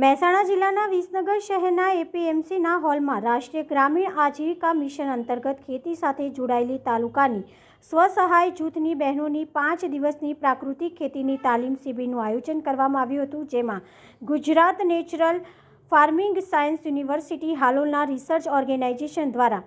મહેસાણા જિલ્લાના વિસનગર શહેરના એપીએમસીના હોલમાં રાષ્ટ્રીય ગ્રામીણ આજીવિકા મિશન અંતર્ગત ખેતી સાથે જોડાયેલી તાલુકાની સ્વસહાય જૂથની બહેનોની 5 દિવસની પ્રાકૃતિક ખેતીની તાલીમ શિબિરનું આયોજન કરવામાં આવ્યું હતું, જેમાં Gujarat natural farming science university હાલોલના રિસર્ચ ઓર્ગેનાઇઝેશન દ્વારા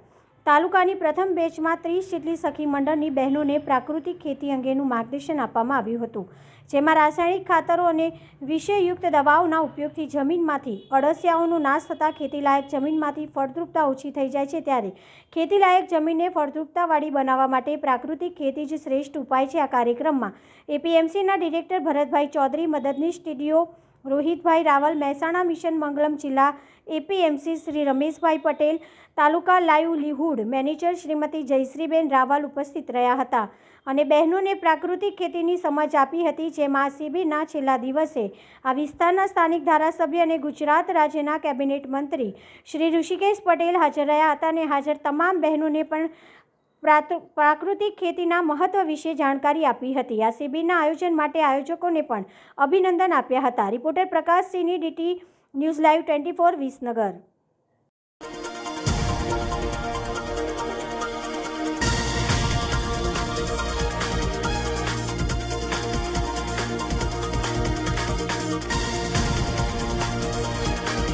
તાલુકાની પ્રથમ બેચમાં 30 જેટલી સખી મંડળની બહેનોને પ્રાકૃતિક ખેતી અંગેનું માર્ગદર્શન આપવામાં આવ્યું હતું, જેમાં રાસાયણિક ખાતરો અને વિષયુક્ત દવાઓના ઉપયોગથી જમીનમાંથી અળસિયાઓનો નાશ થતાં ખેતીલાયક જમીનમાંથી ફળદ્રુપતા ઓછી થઈ જાય છે, ત્યારે ખેતીલાયક જમીનને ફળદ્રુપતાવાળી બનાવવા માટે પ્રાકૃતિક ખેતી જ શ્રેષ્ઠ ઉપાય છે। આ કાર્યક્રમમાં એપીએમસીના ડિરેક્ટર ભરતભાઈ ચૌધરી, મદદનીશ ટીડીઓ રોહિતભાઈ રાવલ, મહેસાણા મિશન મંગલમ જિલ્લા એપીએમસી શ્રી રમેશભાઈ પટેલ, તાલુકા લાઇવલીહુડ મેનેજર શ્રીમતી જયશ્રીબેન રાવલ ઉપસ્થિત રહ્યા હતા અને બહેનોને પ્રાકૃતિક ખેતીની સમજ આપી હતી, જેમાં શિબિરના છેલ્લા દિવસે આ વિસ્તારના સ્થાનિક ધારાસભ્ય અને ગુજરાત રાજ્યના કેબિનેટ મંત્રી શ્રી ઋષિકેશ પટેલ હાજર રહ્યા હતા અને હાજર તમામ બહેનોને પણ પ્રાકૃતિક ખેતીના મહત્વ વિશે જાણકારી આપી હતી। આ શિબિરના આયોજન માટે આયોજકોને પણ અભિનંદન આપ્યા હતા। રિપોર્ટર પ્રકાશ સિંહની DT ન્યૂઝ લાઈવ 24 વિસનગર।